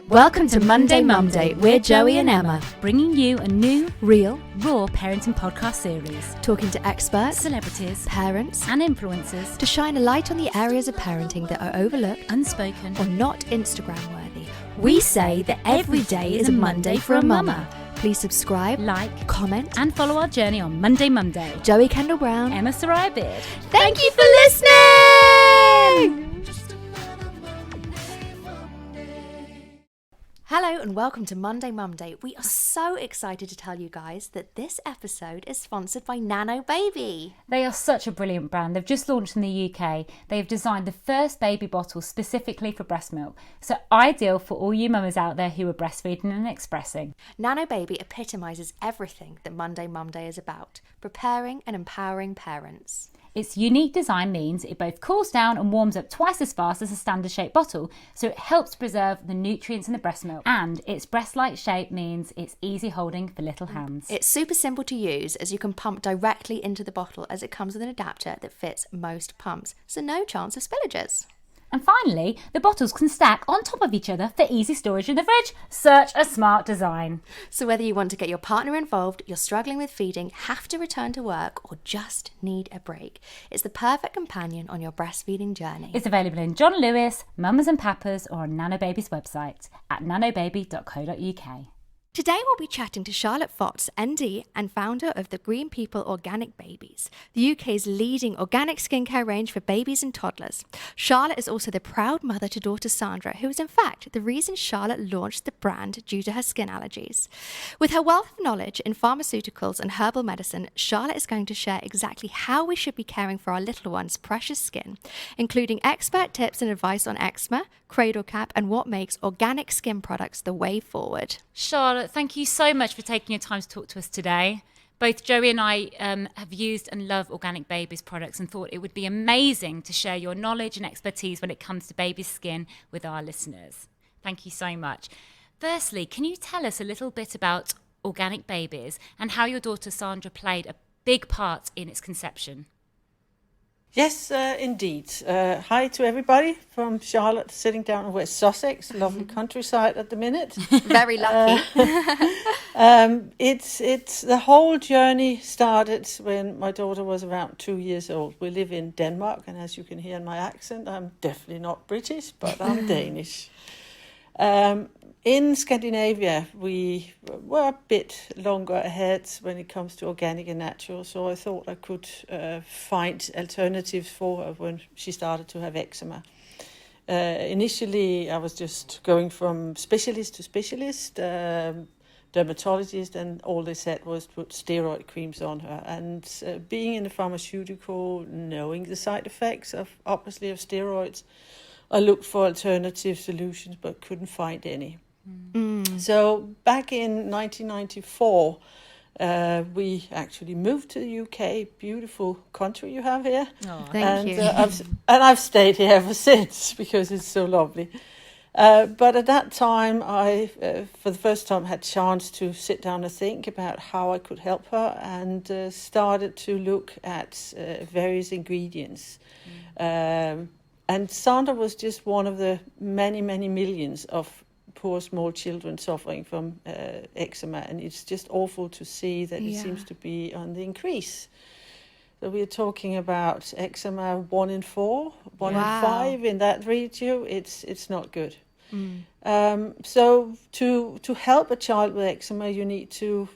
Welcome to Monday Mumday. We're Joey and Emma, bringing you a new, real, raw parenting podcast series. Talking to experts, celebrities, parents, and influencers to shine a light on the areas of parenting that are overlooked, unspoken, or not Instagram worthy. We say that every day is a Monday for a mama. Please subscribe, like, comment, and follow our journey on Monday Mumday. Joey Kendall Brown, Emma Sarai Beard. Thank you for listening! Hello and welcome to Monday Mumday. We are so excited to tell you guys that this episode is sponsored by Nano Baby. They are such a brilliant brand. They've just launched in the UK. They have designed the first baby bottle specifically for breast milk. So ideal for all you mamas out there who are breastfeeding and expressing. Nano Baby epitomises everything that Monday Mumday is about, preparing and empowering parents. Its unique design means it both cools down and warms up twice as fast as a standard shaped bottle, so it helps preserve the nutrients in the breast milk. And its breast-like shape means it's easy holding for little hands. It's super simple to use as you can pump directly into the bottle as it comes with an adapter that fits most pumps, so no chance of spillages. And finally, the bottles can stack on top of each other for easy storage in the fridge. Such a smart design. So whether you want to get your partner involved, you're struggling with feeding, have to return to work, or just need a break, it's the perfect companion on your breastfeeding journey. It's available in John Lewis, Mamas and Papas, or on Nano Baby's website at nanobaby.co.uk. Today we'll be chatting to Charlotte Vøhtz, ND and founder of the Green People Organic Babies, the UK's leading organic skincare range for babies and toddlers. Charlotte is also the proud mother to daughter Sandra, who is in fact the reason Charlotte launched the brand due to her skin allergies. With her wealth of knowledge in pharmaceuticals and herbal medicine, Charlotte is going to share exactly how we should be caring for our little one's precious skin, including expert tips and advice on eczema, cradle cap, and what makes organic skin products the way forward. Charlotte, thank you so much for taking your time to talk to us today. Both Joey and I have used and love Organic Babies products and thought it would be amazing to share your knowledge and expertise when it comes to baby skin with our listeners. Thank you so much. Firstly, can you tell us a little bit about Organic Babies and how your daughter Sandra played a big part in its conception? Yes, indeed. Hi to everybody from Charlotte, sitting down in West Sussex, lovely countryside at the minute. Very lucky. It's the whole journey started when my daughter was around 2 years old. We live in Denmark, and as you can hear in my accent, I'm definitely not British, but I'm Danish. In Scandinavia, we were a bit longer ahead when it comes to organic and natural, so I thought I could find alternatives for her when she started to have eczema. Initially, I was just going from specialist to specialist, dermatologist, and all they said was put steroid creams on her. And being in the pharmaceutical, knowing the side effects of steroids, I looked for alternative solutions but couldn't find any. So back in 1994, we actually moved to the UK. Beautiful country you have here. Oh, thank you. I've stayed here ever since because it's so lovely. But at that time, I, for the first time, had chance to sit down and think about how I could help her, and started to look at various ingredients. And Sandra was just one of the many, many millions of poor small children suffering from eczema, and it's just awful to see that it seems to be on the increase. So we're talking about eczema 1 in 4, 1 in 5 in that region. It's not good. So to help a child with eczema, you need to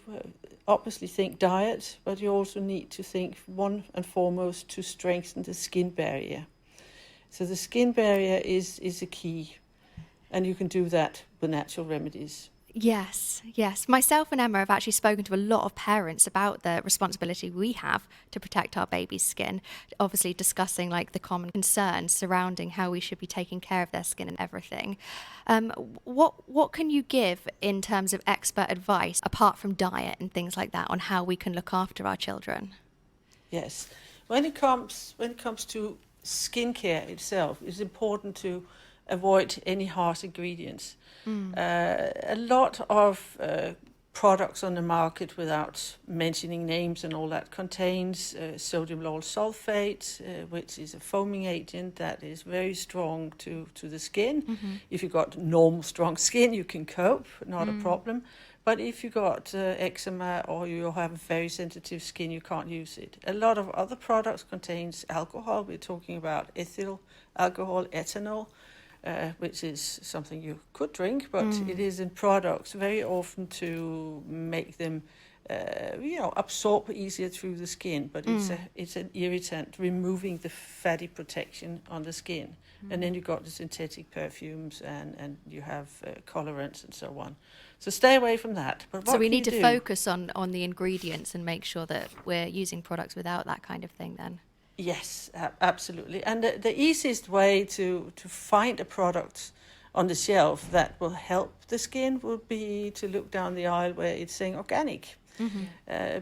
obviously think diet, but you also need to think one and foremost to strengthen the skin barrier. So the skin barrier is a key, and you can do that with natural remedies. Yes. Myself and Emma have actually spoken to a lot of parents about the responsibility we have to protect our baby's skin, obviously discussing like the common concerns surrounding how we should be taking care of their skin and everything. What can you give in terms of expert advice, apart from diet and things like that, on how we can look after our children? Yes. When it comes to skincare itself, it's important to avoid any harsh ingredients. A lot of products on the market, without mentioning names and all that, contains sodium lauryl sulfate, which is a foaming agent that is very strong to the skin. If you've got normal strong skin, you can cope, not a problem. But if you got eczema or you have very sensitive skin, you can't use it. A lot of other products contains alcohol. We're talking about ethyl alcohol, ethanol, which is something you could drink, but it is in products very often to make them, absorb easier through the skin. But it's an irritant, removing the fatty protection on the skin. And then you got the synthetic perfumes and you have colorants and so on. So stay away from that. But so we need to focus on the ingredients and make sure that we're using products without that kind of thing then. Yes, absolutely. And the easiest way to find a product on the shelf that will help the skin would be to look down the aisle where it's saying organic.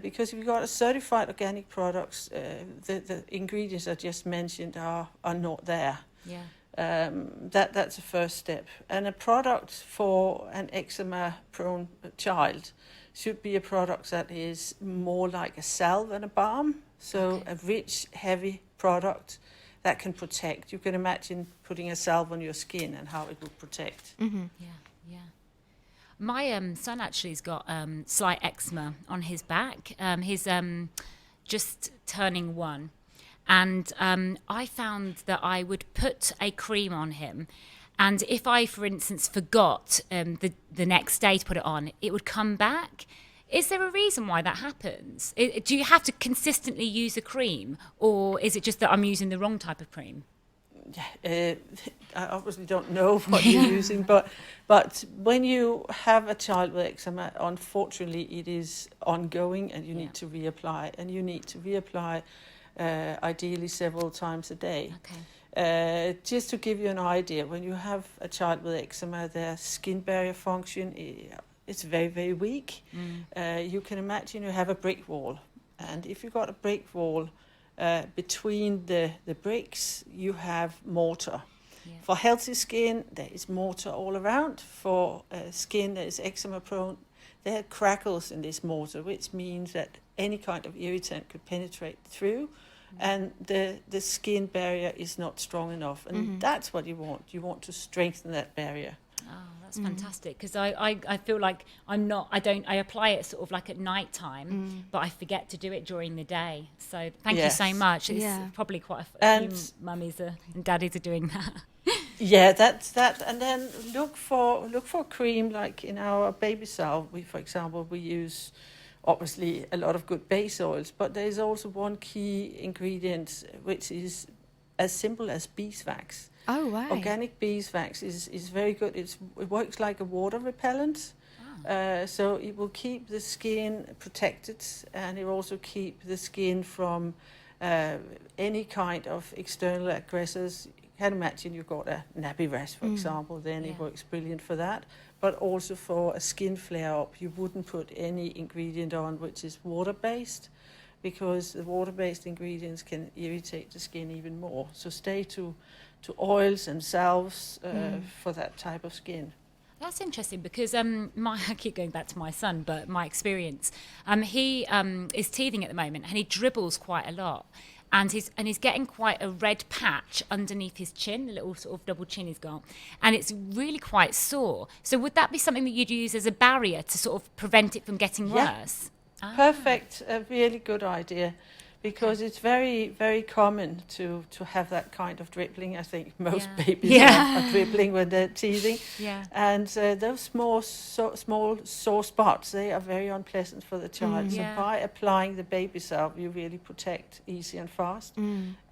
Because if you've got a certified organic products, the ingredients I just mentioned are not there. Yeah. That's the first step. And a product for an eczema-prone child should be a product that is more like a salve than a balm. So a rich, heavy product that can protect. You can imagine putting a salve on your skin and how it will protect. Yeah. My son actually has got slight eczema on his back. He's just turning 1. And I found that I would put a cream on him. And if I, for instance, forgot the next day to put it on, it would come back. Is there a reason why that happens? Do you have to consistently use a cream, or is it just that I'm using the wrong type of cream? I obviously don't know what you're using, but when you have a child with eczema, unfortunately, it is ongoing, and you need to reapply, and you need to reapply ideally several times a day. Okay. Just to give you an idea, when you have a child with eczema, their skin barrier function it's very, very weak. You can imagine you have a brick wall. And if you've got a brick wall, between the bricks, you have mortar. Yeah. For healthy skin, there is mortar all around. For skin that is eczema prone, there are crackles in this mortar, which means that any kind of irritant could penetrate through. And the skin barrier is not strong enough. And that's what you want. You want to strengthen that barrier. Oh, that's fantastic, because I feel like I apply it sort of like at night time, but I forget to do it during the day. So thank you so much. It's probably quite a few mummies and daddies are doing that. Yeah, that's that. And then look for cream, like in our baby salve. For example, we use obviously a lot of good base oils, but there is also one key ingredient which is as simple as beeswax. Oh, wow. Organic beeswax is very good. It works like a water repellent. So it will keep the skin protected, and it will also keep the skin from any kind of external aggressors. You can imagine you've got a nappy rash, for example, then it works brilliant for that. But also for a skin flare-up, you wouldn't put any ingredient on which is water-based, because the water-based ingredients can irritate the skin even more. So stay to oils and salves for that type of skin. That's interesting, because I keep going back to my son, but my experience, he is teething at the moment, and he dribbles quite a lot, and he's getting quite a red patch underneath his chin, the little sort of double chin he's got, and it's really quite sore. So would that be something that you'd use as a barrier to sort of prevent it from getting worse? Perfect, a really good idea. Because it's very, very common to have that kind of dribbling. I think most babies are dribbling when they're teething. Yeah. And those small sore spots, they are very unpleasant for the child. So by applying the baby salve, you really protect easy and fast.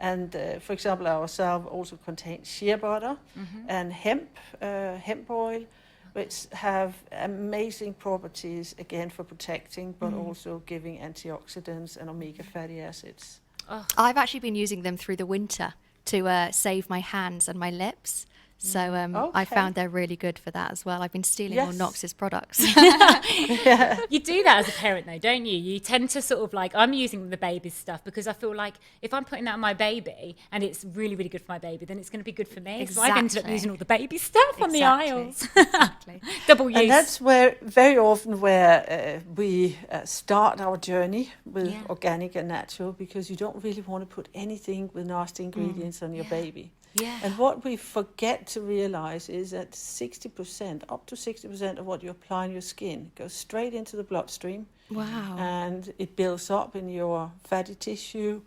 And for example, our salve also contains shea butter and hemp oil, which have amazing properties, again, for protecting, but also giving antioxidants and omega fatty acids. I've actually been using them through the winter to save my hands and my lips. So I Okay. found they're really good for that as well. I've been stealing all Yes. Knox's products. You do that as a parent, though, don't you? You tend to sort of like, I'm using the baby's stuff because I feel like if I'm putting that on my baby and it's really, really good for my baby, then it's going to be good for me. So I've ended up Exactly. using all the baby stuff on the Exactly. aisles. Exactly. Double use. And that's where very often where we start our journey with Yeah. organic and natural, because you don't really want to put anything with nasty ingredients on your Yeah. baby. Yeah. And what we forget to realize is that 60%, up to 60% of what you apply on your skin goes straight into the bloodstream, Wow. and it builds up in your fatty tissue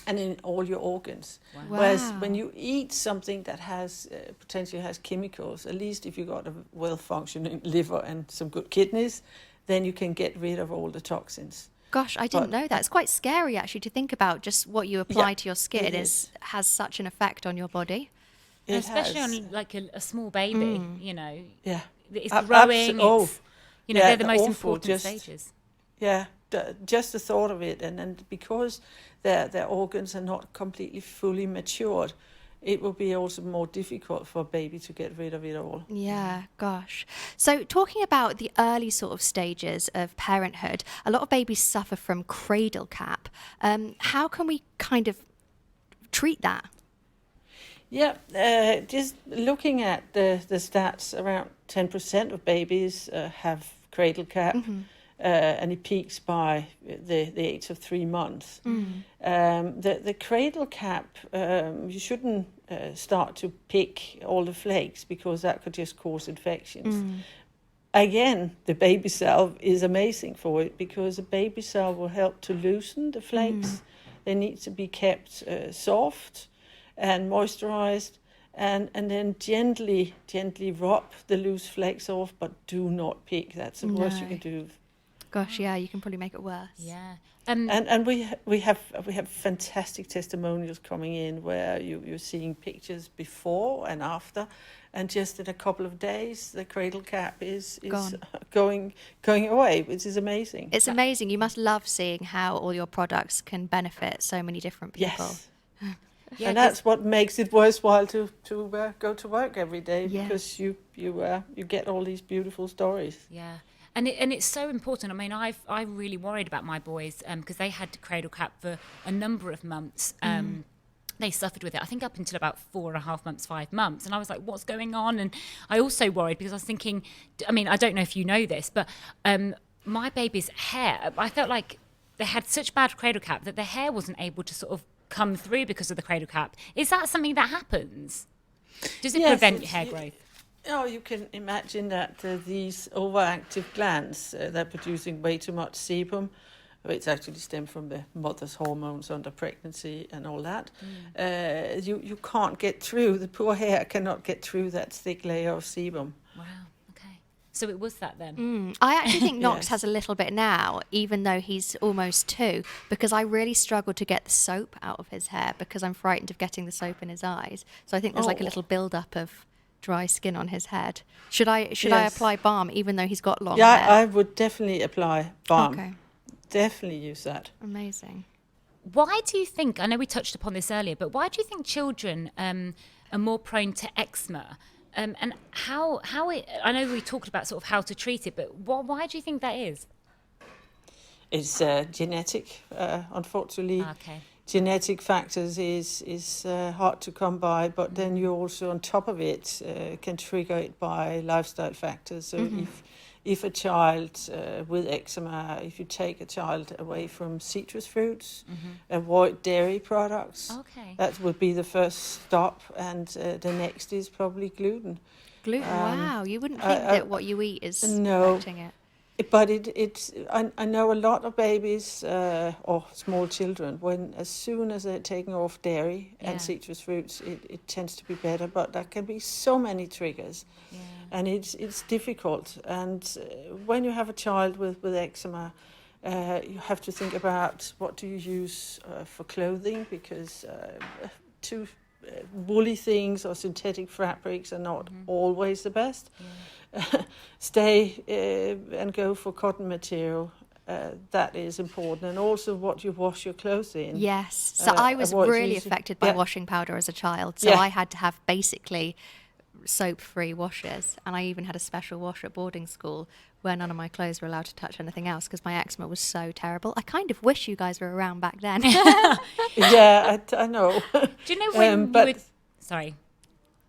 and in all your organs. Whereas when you eat something that has potentially has chemicals, at least if you've got a well-functioning liver and some good kidneys, then you can get rid of all the toxins. Gosh, I didn't know that. It's quite scary actually to think about just what you apply Yeah, to your skin it has such an effect on your body. And It especially has. on like a small baby, you know, Yeah. it's Ab- growing, abso- it's, you know, yeah, they're the most awful, important just- stages. Yeah, just the thought of it, and because their organs are not completely fully matured, it will be also more difficult for a baby to get rid of it all. Yeah, gosh. So talking about the early sort of stages of parenthood, a lot of babies suffer from cradle cap. How can we kind of treat that? Yeah, just looking at the stats, around 10% of babies have cradle cap, and it peaks by the age of 3 months. The cradle cap, you shouldn't start to pick all the flakes, because that could just cause infections. Again, the baby salve is amazing for it, because the baby salve will help to loosen the flakes. They need to be kept soft and moisturized, and then gently rub the loose flakes off, but do not pick. That's the worst you No. can do. Gosh, yeah, you can probably make it worse. Yeah. And we have fantastic testimonials coming in where you're seeing pictures before and after, and just in a couple of days the cradle cap is Gone. going away, which is amazing. It's amazing. You must love seeing how all your products can benefit so many different people. Yes. Yeah, And that's what makes it worthwhile to go to work every day, Yeah. because you get all these beautiful stories. Yeah. And it's so important. I mean, I really worried about my boys because they had cradle cap for a number of months. They suffered with it, I think, up until about 4.5 months, 5 months. And I was like, what's going on? And I also worried because I was thinking, I mean, I don't know if you know this, but my baby's hair, I felt like they had such bad cradle cap that their hair wasn't able to sort of come through because of the cradle cap. Is that something that happens? Does it Yes, prevent hair growth? You can imagine that these overactive glands, they're producing way too much sebum, which actually stems from the mother's hormones under pregnancy and all that. You can't get through, the poor hair cannot get through that thick layer of sebum. Wow. Okay. So it was that then. I actually think Knox Yes. has a little bit now, even though he's almost 2, because I really struggle to get the soap out of his hair because I'm frightened of getting the soap in his eyes. So I think there's like a Oh. little build-up of dry skin on his head. Should I Yes. apply balm even though he's got long Yeah, hair? I would definitely apply balm. Okay, Definitely use that. amazing. Why do you think, I know we touched upon this earlier, but why do you think children are more prone to eczema? And how it, I know we talked about sort of how to treat it, but why do you think that is? It's genetic, unfortunately. Okay. Genetic factors is hard to come by, but then you also, on top of it, can trigger it by lifestyle factors. So if a child with eczema, if you take a child away from citrus fruits, avoid dairy products. Okay. That would be the first stop, and the next is probably gluten. Gluten, wow, you wouldn't think that what you eat is no. affecting it. But I know a lot of babies or small children, as soon as they're taking off dairy Yeah. and citrus fruits, it tends to be better. But there can be so many triggers, Yeah. and it's difficult. And when you have a child with eczema, you have to think about what do you use for clothing, because too woolly things or synthetic fabrics are not always the best. Stay and go for cotton material, that is important, and also what you wash your clothes in. Yes. So I was really affected by washing powder as a child. So I had to have basically soap-free washes, and I even had a special washer at boarding school where none of my clothes were allowed to touch anything else because my eczema was so terrible. I kind of wish you guys were around back then. Yeah, I know. Do you know when you would... Sorry.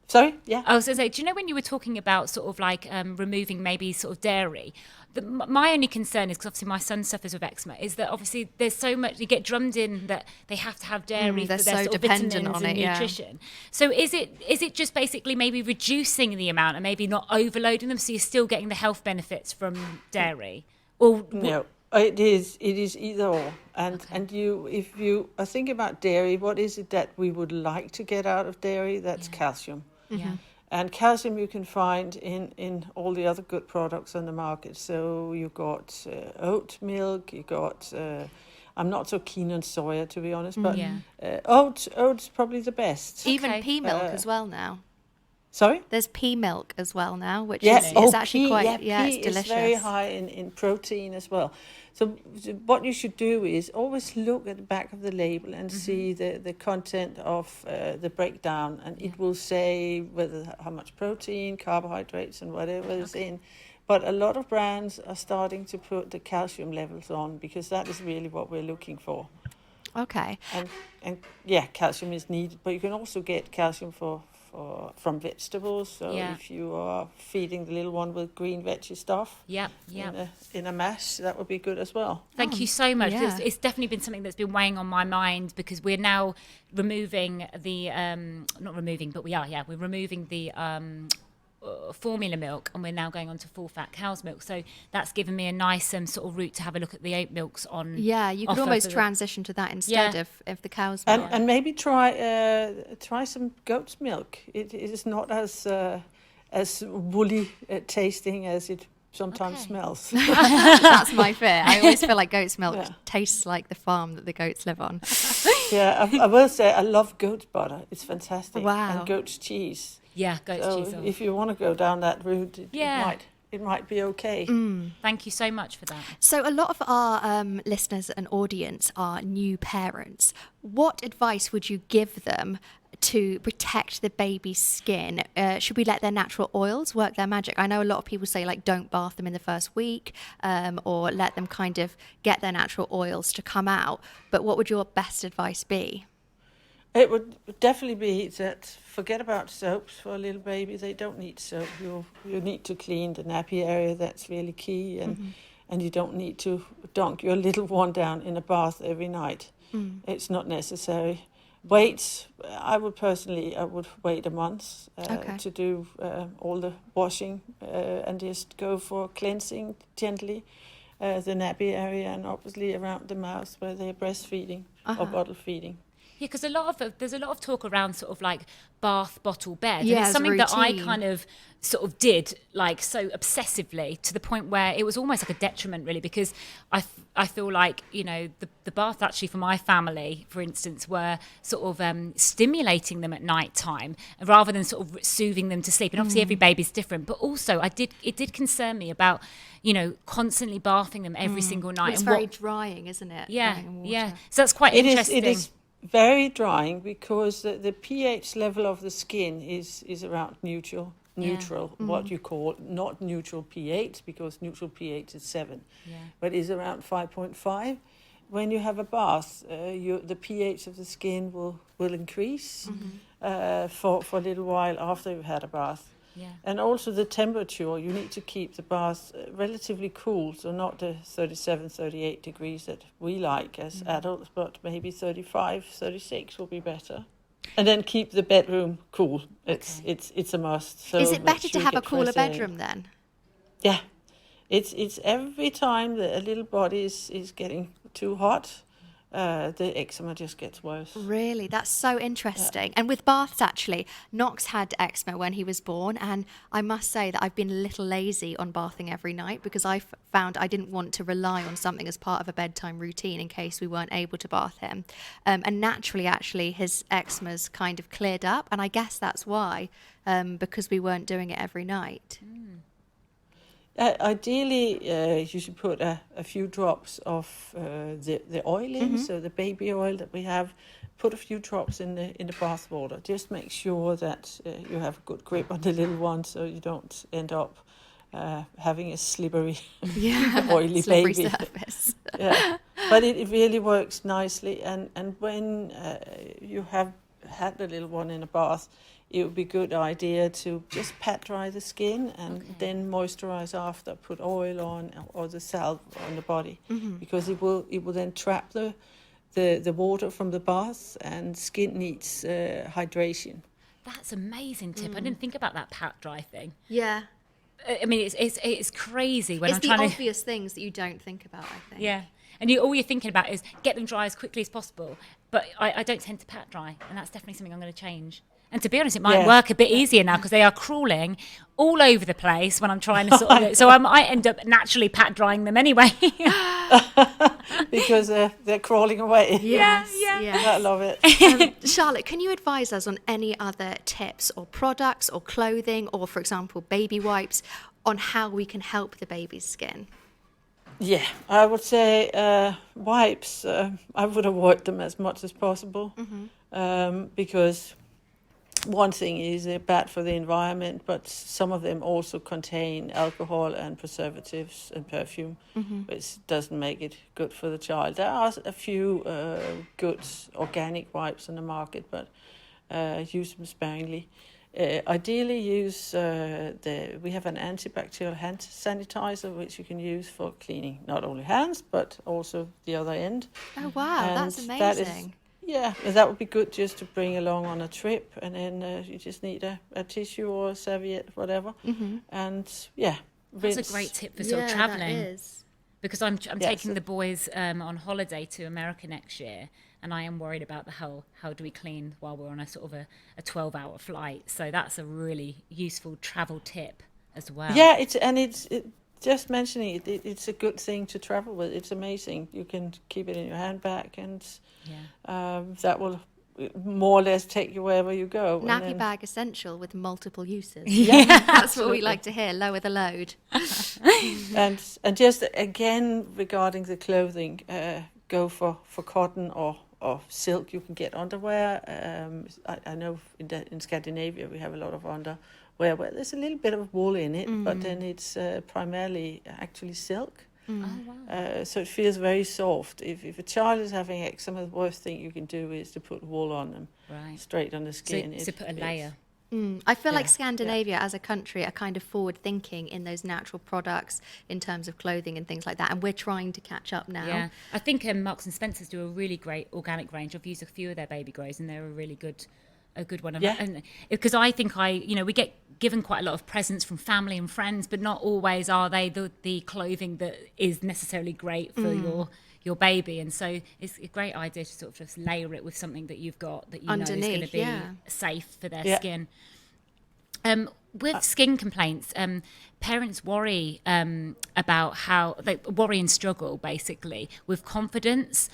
Sorry? Yeah. I was going to say, do you know when you were talking about sort of like removing maybe sort of dairy? My only concern is, because obviously my son suffers with eczema, is that obviously there's so much, you get drummed in that they have to have dairy for their so sort of dependent vitamins on and it, nutrition. So is it just basically maybe reducing the amount and maybe not overloading them so you're still getting the health benefits from dairy? Or no, it is either or. And if you are thinking about dairy, what is it that we would like to get out of dairy? That's calcium. Yeah. And calcium you can find in all the other good products on the market. So you got oat milk, you got, I'm not so keen on soya, to be honest, but oat's probably the best. Even pea milk as well now. Sorry? There's pea milk as well now, which yes. is actually pea, quite, pea it's delicious. It's very high in protein as well. So what you should do is always look at the back of the label and see the content of the breakdown, and it will say how much protein, carbohydrates, and whatever is in. But a lot of brands are starting to put the calcium levels on because that is really what we're looking for. Okay. And yeah, calcium is needed, but you can also get calcium from vegetables. So if you are feeding the little one with green veggie stuff in a mash, that would be good as well. Thank you so much. Yeah. It's definitely been something that's been weighing on my mind because we're now removing the we're removing the formula milk, and we're now going on to full fat cow's milk, so that's given me a nice sort of route to have a look at the oat milks on. Yeah, you could almost transition to that instead of the cow's milk. And maybe try some goat's milk. It is not as woolly tasting as it sometimes smells. That's my fear. I always feel like goat's milk tastes like the farm that the goats live on. I will say I love goat's butter. It's fantastic. Wow. And goat's cheese. Yeah, goat's cheese. If you want to go down that route, it might be okay. Thank you so much for that. So a lot of our listeners and audience are new parents. What advice would you give them to protect the baby's skin? Should we let their natural oils work their magic? I know a lot of people say, like, don't bath them in the first week, or let them kind of get their natural oils to come out. But what would your best advice be? It would definitely be that forget about soaps for a little baby. They don't need soap. You need to clean the nappy area. That's really key. And you don't need to dunk your little one down in a bath every night. It's not necessary. I would wait a month to do all the washing and just go for cleansing gently the nappy area and obviously around the mouth where they're breastfeeding or bottle feeding. Yeah, because there's a lot of talk around sort of like bath, bottle, bed. And it's something that I kind of sort of did like so obsessively to the point where it was almost like a detriment really, because I feel like, you know, the bath actually for my family, for instance, were sort of stimulating them at night time rather than sort of soothing them to sleep. And obviously every baby's different, but also it did concern me about, you know, constantly bathing them every single night. It's very drying, isn't it? Yeah. So that's quite interesting. It is very drying because the pH level of the skin is around neutral, what you call not neutral pH, because neutral pH is 7, but is around 5.5. When you have a bath, the pH of the skin will increase for a little while after you've had a bath. Yeah. And also the temperature, you need to keep the bath relatively cool, so not the 37, 38 degrees that we like as adults, but maybe 35, 36 will be better. And then keep the bedroom cool. It's a must. So is it better to have a cooler bedroom then? Yeah. It's every time that a little body is getting too hot, the eczema just gets worse. Really? That's so interesting. And with baths, actually, Knox had eczema when he was born, and I must say that I've been a little lazy on bathing every night because I found I didn't want to rely on something as part of a bedtime routine in case we weren't able to bath him. And naturally, actually, his eczema's kind of cleared up, and I guess that's why, because we weren't doing it every night. Ideally, you should put a few drops of the oil in, so the baby oil that we have. Put a few drops in the bath water. Just make sure that you have a good grip on the little one, so you don't end up having a slippery, oily slippery baby. surface. Yeah, but it really works nicely. And when you have had the little one in a bath, it would be a good idea to just pat dry the skin and then moisturize after. Put oil on or the salve on the body, because it will then trap the water from the bath, and skin needs hydration. That's amazing tip. I didn't think about that pat dry thing. Yeah. I mean, it's crazy when It's I'm the trying obvious things that you don't think about, I think. Yeah. And all you're thinking about is get them dry as quickly as possible. But I don't tend to pat dry, and that's definitely something I'm going to change. And to be honest, it might work a bit easier now because they are crawling all over the place when I'm trying to sort of... So I might end up naturally pat drying them anyway. Because they're crawling away. Yeah. I love it. Charlotte, can you advise us on any other tips or products or clothing or, for example, baby wipes on how we can help the baby's skin? Yeah, I would say wipes, I would avoid them as much as possible, because one thing is they're bad for the environment, but some of them also contain alcohol and preservatives and perfume, which doesn't make it good for the child. There are a few good organic wipes on the market, but use them sparingly. Ideally use we have an antibacterial hand sanitizer which you can use for cleaning not only hands but also the other end. Oh wow, And that's amazing. That would be good just to bring along on a trip, and then you just need a tissue or a serviette, whatever. And That's a great tip for sort of travelling. That is. Because I'm taking the boys on holiday to America next year, and I am worried about the whole how do we clean while we're on a sort of a 12-hour flight. So that's a really useful travel tip as well. Yeah, it's just mentioning it, it's a good thing to travel with. It's amazing. You can keep it in your handbag, and that will more or less take you wherever you go. Nappy bag essential with multiple uses. Yeah, that's what we like to hear. Lower the load. and just again regarding the clothing, go for cotton or silk. You can get underwear. I know in Scandinavia we have a lot of underwear where there's a little bit of wool in it, but then it's primarily actually silk. Oh, wow. So it feels very soft. If a child is having eczema, the worst thing you can do is to put wool on them, straight on the skin. So put a layer. I feel like Scandinavia as a country are kind of forward thinking in those natural products in terms of clothing and things like that, and we're trying to catch up now. Yeah, I think Marks and Spencer's do a really great organic range. I've used a few of their baby grows, and they're a really good one. And because I think we get given quite a lot of presents from family and friends, but not always are they the clothing that is necessarily great for your baby. And so it's a great idea to sort of just layer it with something that you've got that you know is going to be safe for their skin. With skin complaints, parents worry about how they worry and struggle basically with confidence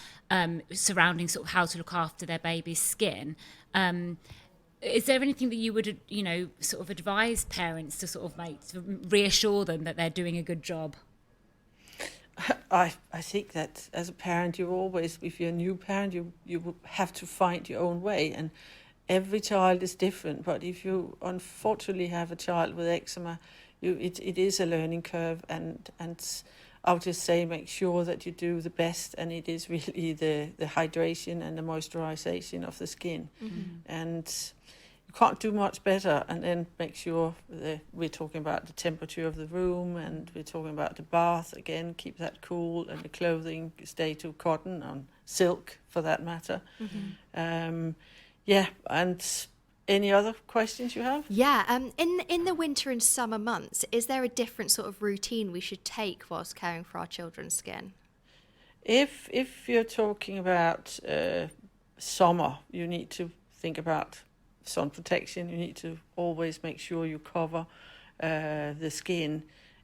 surrounding sort of how to look after their baby's skin. Is there anything that you would, sort of advise parents to sort of to reassure them that they're doing a good job? I think that as a parent, you always, if you're a new parent, you have to find your own way, and every child is different. But if you unfortunately have a child with eczema, it is a learning curve, and I would just say make sure that you do the best, and it is really the hydration and the moisturization of the skin, and you can't do much better. And then make sure we're talking about the temperature of the room, and we're talking about the bath again. Keep that cool, and the clothing stay to cotton and silk for that matter. And any other questions you have? Yeah, in the winter and summer months, is there a different sort of routine we should take whilst caring for our children's skin? If you're talking about summer, you need to think about sun protection. You need to always make sure you cover the skin,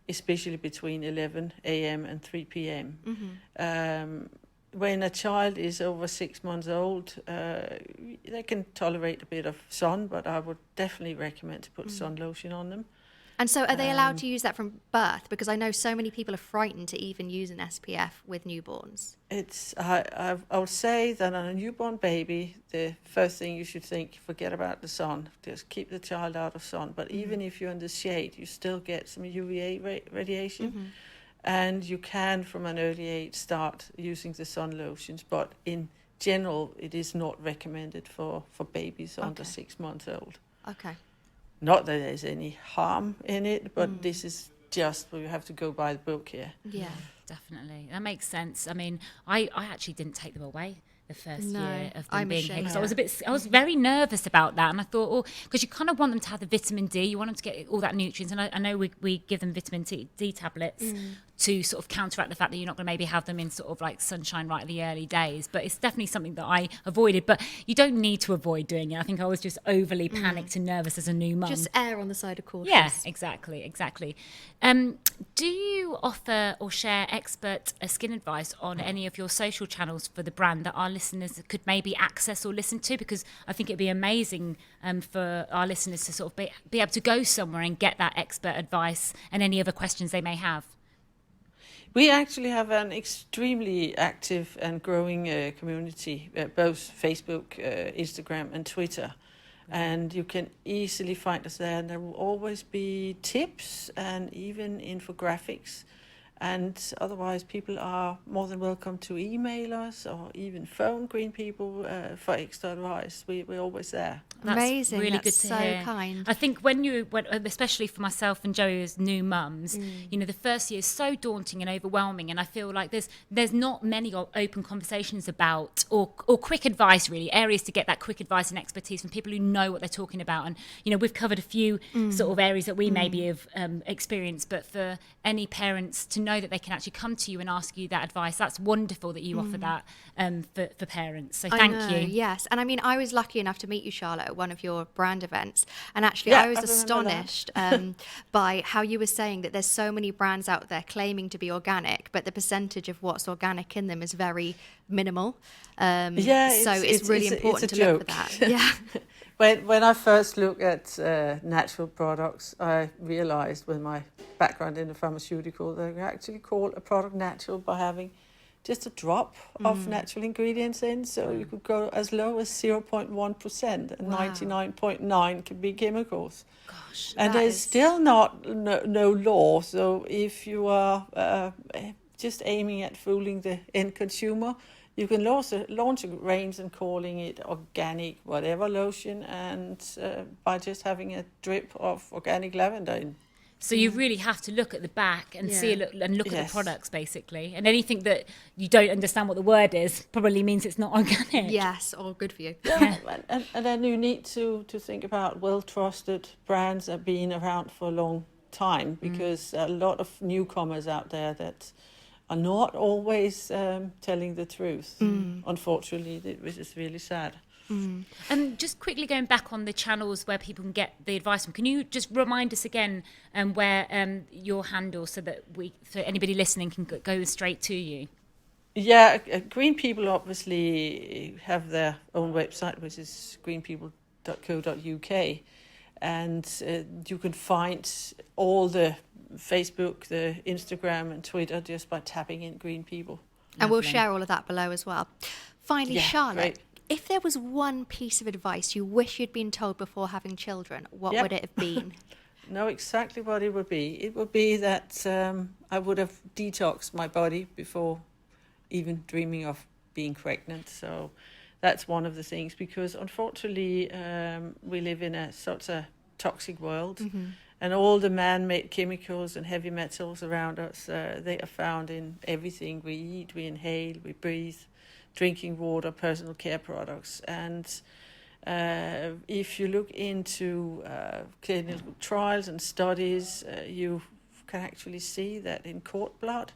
especially between 11 a.m. and 3 p.m. When a child is over 6 months old, they can tolerate a bit of sun, but I would definitely recommend to put sun lotion on them. And so are they allowed to use that from birth? Because I know so many people are frightened to even use an SPF with newborns. I would say that on a newborn baby, the first thing you should think, forget about the sun. Just keep the child out of sun. But even if you're in the shade, you still get some UVA radiation. And you can, from an early age, start using the sun lotions. But in general, it is not recommended for babies under 6 months old. Okay. Not that there's any harm in it, but this is just where you have to go by the book here. Yeah. Definitely. That makes sense. I mean, I actually didn't take them away the first year of them I'm being here, ashamed. because I was very nervous about that, and I thought, oh, because you kind of want them to have the vitamin D, you want them to get all that nutrients, and I know we give them vitamin D tablets to sort of counteract the fact that you're not going to maybe have them in sort of like sunshine right in the early days, but it's definitely something that I avoided. But you don't need to avoid doing it. I think I was just overly panicked and nervous as a new mum. Just err on the side of caution. Yeah, exactly. Do you offer or share expert skin advice on any of your social channels for the brand that our listeners could maybe access or listen to? Because I think it'd be amazing for our listeners to sort of be able to go somewhere and get that expert advice and any other questions they may have. We actually have an extremely active and growing community, both Facebook, Instagram and Twitter. And you can easily find us there. And there will always be tips and even infographics. And otherwise, people are more than welcome to email us or even phone Green People for extra advice. We're always there. That's amazing. really That's good to so hear. kind. I think especially for myself and Joey as new mums, you know, the first year is so daunting and overwhelming, and I feel like there's not many open conversations about or quick advice, really, areas to get that quick advice and expertise from people who know what they're talking about. And you know, we've covered a few sort of areas that we maybe have experienced, but for any parents to know that they can actually come to you and ask you that advice, that's wonderful that you offer that for parents. So thank you. Yes. And I mean, I was lucky enough to meet you, Charlotte, at one of your brand events. And actually, Yeah, I was I remember astonished by how you were saying that there's so many brands out there claiming to be organic, but the percentage of what's organic in them is very minimal. So it's really important to look for that. Yeah. When I first looked at natural products, I realized with my background in the pharmaceutical, they actually call a product natural by having just a drop of natural ingredients in. So you could go as low as 0.1%, and 99.9 can be chemicals. Gosh. And there's still no law. So if you are just aiming at fooling the end consumer, you can launch a range and calling it organic whatever lotion, and by just having a drip of organic lavender in. So you really have to look at the back and look at Yes. the products, basically. And anything that you don't understand what the word is probably means it's not organic. Yes, all good for you. Yeah. And then you need to think about well-trusted brands that have been around for a long time, because a lot of newcomers out there that are not always telling the truth, unfortunately, which is really sad. And just quickly going back on the channels where people can get the advice from, can you just remind us again where your handle, so that anybody listening can go straight to you? Yeah, Green People obviously have their own website, which is greenpeople.co.uk, and you can find all the Facebook, the Instagram and Twitter just by tapping in Green People. And we'll share all of that below as well. Finally, Yeah, Charlotte, great. if there was one piece of advice you wish you'd been told before having children, what would it have been? Know exactly what it would be. It would be that I would have detoxed my body before even dreaming of being pregnant. So that's one of the things, because unfortunately we live in such a toxic world, and all the man-made chemicals and heavy metals around us, they are found in everything we eat, we inhale, we breathe, drinking water, personal care products. And if you look into clinical trials and studies, you can actually see that in cord blood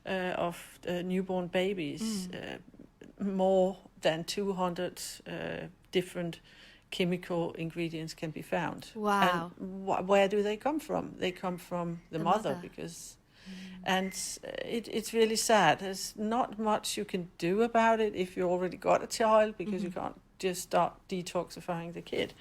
of newborn babies, more than 200 different chemical ingredients can be found. Wow. And where do they come from? They come from the mother, because... And it's really sad. There's not much you can do about it if you already got a child, because you can't just start detoxifying the kid.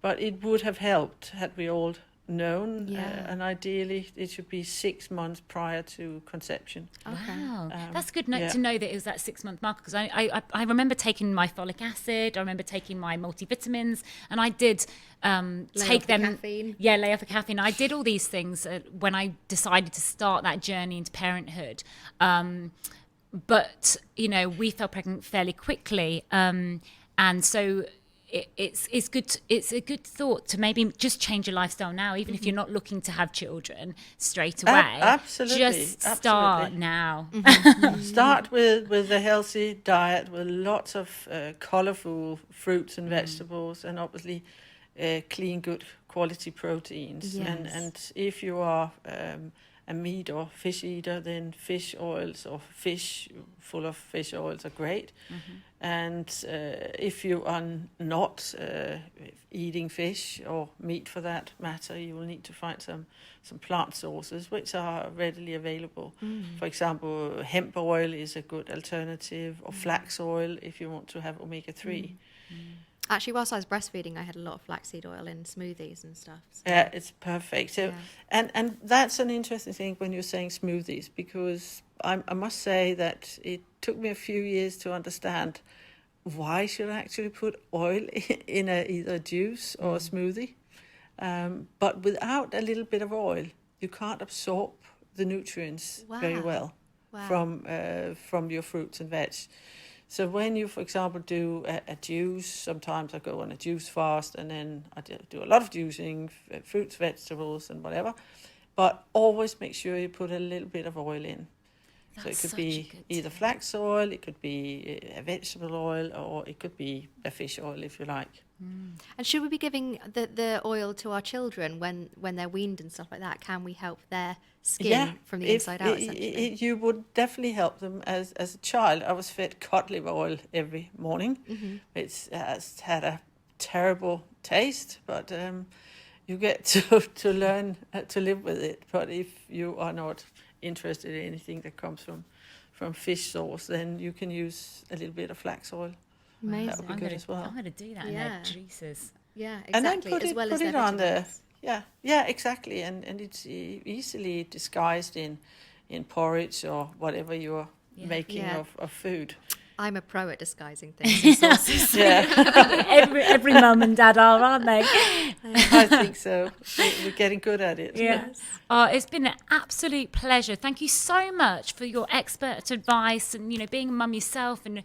But it would have helped had we all known, Yeah. and ideally it should be 6 months prior to conception. Okay. Wow, that's good to yeah. know that it was that 6-month marker, because I remember taking my folic acid, I remember taking my multivitamins, and I did take off the them. caffeine. Yeah, lay off the caffeine. I did all these things when I decided to start that journey into parenthood. But we fell pregnant fairly quickly, and so. It's good. It's a good thought to maybe just change your lifestyle now, even if you're not looking to have children straight away. Absolutely, just start absolutely. now. Start with a healthy diet with lots of colourful fruits and vegetables, and obviously clean, good quality proteins. Yes. And if you are a meat or fish eater, then fish oils or fish full of fish oils are great. And if you are not eating fish or meat for that matter, you will need to find some plant sources which are readily available. For example, hemp oil is a good alternative, or flax oil if you want to have omega-3. Actually, whilst I was breastfeeding, I had a lot of flaxseed oil in smoothies and stuff. So. Yeah, it's perfect. So, Yeah. and that's an interesting thing when you're saying smoothies, because I must say that it took me a few years to understand why should I actually put oil in either juice or a smoothie. But without a little bit of oil, you can't absorb the nutrients very well from your fruits and veg. So when you, for example, do a juice, sometimes I go on a juice fast, and then I do a lot of juicing, fruits, vegetables, and whatever. But always make sure you put a little bit of oil in. So it could be either flax oil, it could be a vegetable oil, or it could be a fish oil if you like. And should we be giving the oil to our children when they're weaned and stuff like that? Can we help their skin from the inside out, essentially? You would definitely help them. As a child, I was fed cod liver oil every morning. It has had a terrible taste, but you get to learn to live with it. But if you are not interested in anything that comes from fish source, then you can use a little bit of flax oil. Amazing. That would be good as well. I'm going to do that in their juices. Yeah, exactly. And then put as well it as their on the vitamins. yeah, exactly, and it's easily disguised in porridge or whatever you're making of food. I'm a pro at disguising things and sauces. every mum and dad are, aren't they? I think so. We're getting good at it. Yes. It's been an absolute pleasure. Thank you so much for your expert advice and, being a mum yourself and,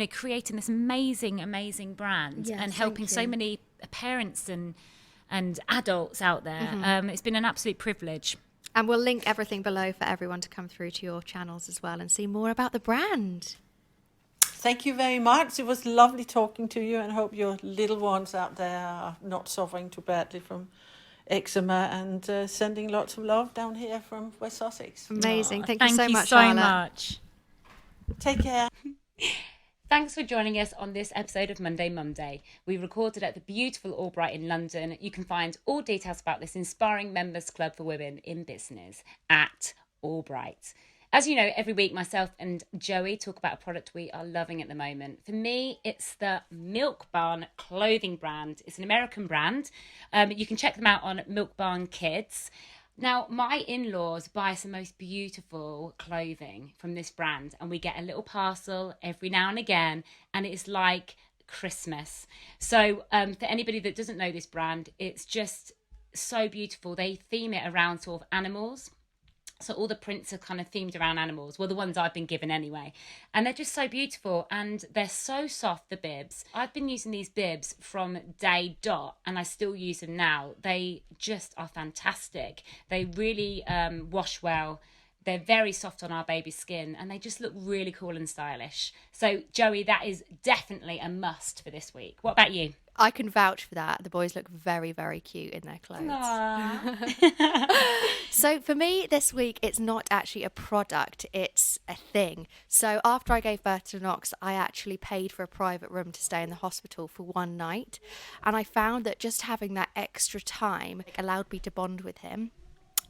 creating this amazing brand Yes, and helping thank so you. many parents and adults out there. It's been an absolute privilege. And we'll link everything below for everyone to come through to your channels as well and see more about the brand. Thank you very much. It was lovely talking to you, and hope your little ones out there are not suffering too badly from eczema, and sending lots of love down here from West Sussex. Amazing. Thank you so much, Charlotte. much. Take care. Thanks for joining us on this episode of Monday Mumday. We recorded at the beautiful Allbright in London. You can find all details about this inspiring members club for women in business at Allbright. As you know, every week myself and Joey talk about a product we are loving at the moment. For me, it's the Milk Barn clothing brand. It's an American brand. You can check them out on Milk Barn Kids. Now, my in-laws buy some most beautiful clothing from this brand, and we get a little parcel every now and again, and it's like Christmas. So for anybody that doesn't know this brand, it's just so beautiful. They theme it around sort of animals. So all the prints are kind of themed around animals. Well, the ones I've been given anyway. And they're just so beautiful, and they're so soft, the bibs. I've been using these bibs from day dot, and I still use them now. They just are fantastic. They really wash well. They're very soft on our baby's skin, and they just look really cool and stylish. So, Joey, that is definitely a must for this week. What about you? I can vouch for that. The boys look very, very cute in their clothes. So for me this week, it's not actually a product, it's a thing. So after I gave birth to Knox, I actually paid for a private room to stay in the hospital for one night. And I found that just having that extra time allowed me to bond with him.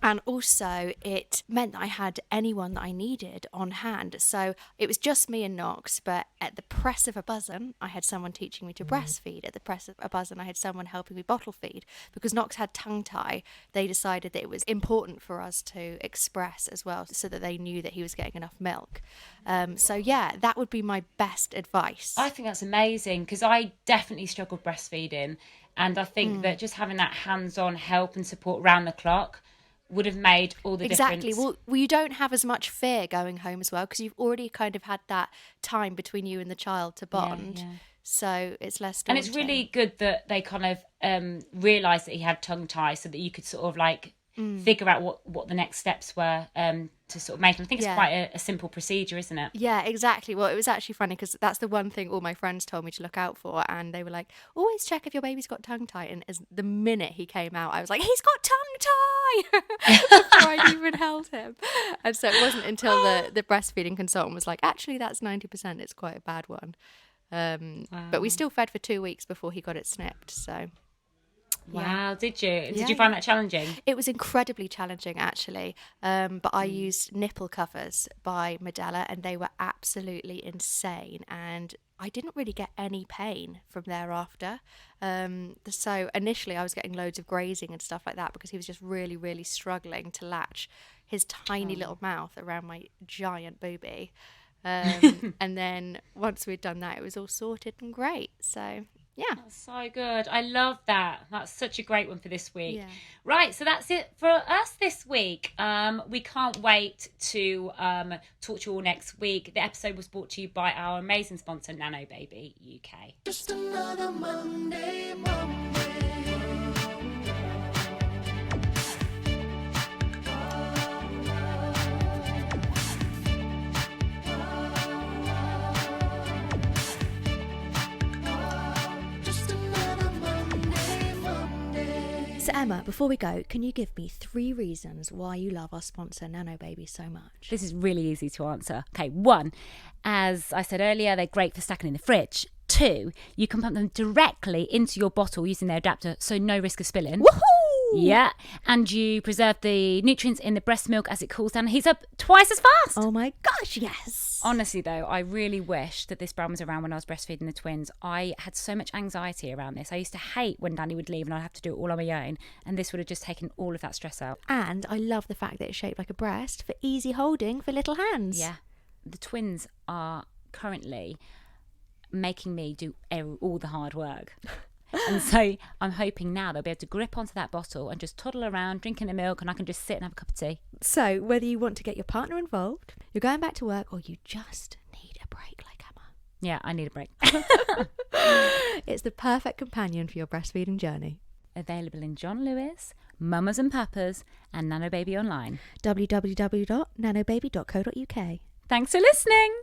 And also, it meant that I had anyone that I needed on hand. So it was just me and Knox, but at the press of a button, I had someone teaching me to breastfeed. At the press of a button, I had someone helping me bottle feed. Because Knox had tongue tie, they decided that it was important for us to express as well, so that they knew that he was getting enough milk. So yeah, that would be my best advice. I think that's amazing, because I definitely struggled breastfeeding. And I think that just having that hands-on help and support round the clock would have made all the Exactly. difference. Well, you don't have as much fear going home as well, because you've already kind of had that time between you and the child to bond. Yeah. So it's less And daunting. it's really good that they kind of realised that he had tongue tie, so that you could sort of like figure out what the next steps were to sort of make him. I think it's quite a simple procedure, isn't it? Yeah, exactly. Well, it was actually funny because that's the one thing all my friends told me to look out for, and they were like, always check if your baby's got tongue tie. And as the minute he came out, I was like, he's got tongue tie before I even held him. And so it wasn't until the breastfeeding consultant was like, actually, that's 90%. It's quite a bad one. But we still fed for 2 weeks before he got it snipped. So. Wow, did you? Did Yeah. you find that challenging? It was incredibly challenging, actually. But I used nipple covers by Medela, and they were absolutely insane. And I didn't really get any pain from thereafter. So initially, I was getting loads of grazing and stuff like that because he was just really, really struggling to latch his tiny little mouth around my giant boobie. And then once we'd done that, it was all sorted and great. So. Yeah. That's so good. I love that. That's such a great one for this week. Yeah. Right, so that's it for us this week. We can't wait to talk to you all next week. The episode was brought to you by our amazing sponsor, Nano Baby UK. Just another Monday, Monday. Just another Monday, Monday. So Emma, before we go, can you give me 3 reasons why you love our sponsor Nano Baby so much? This is really easy to answer. Okay, 1, as I said earlier, they're great for stacking in the fridge. 2, you can pump them directly into your bottle using their adapter, so no risk of spilling. Woohoo! Yeah, and you preserve the nutrients in the breast milk as it cools down and heats up twice as fast. Oh my gosh, yes. Honestly, though, I really wish that this brand was around when I was breastfeeding the twins. I had so much anxiety around this. I used to hate when Danny would leave and I'd have to do it all on my own. And this would have just taken all of that stress out. And I love the fact that it's shaped like a breast for easy holding for little hands. Yeah. The twins are currently making me do all the hard work. And so I'm hoping now they'll be able to grip onto that bottle and just toddle around drinking the milk, and I can just sit and have a cup of tea. So whether you want to get your partner involved, you're going back to work, or you just need a break like Emma, Yeah, I need a break. it's the perfect companion for your breastfeeding journey. Available in John Lewis, Mamas and Papas, and Nano Baby online. www.nanobaby.co.uk. Thanks for listening.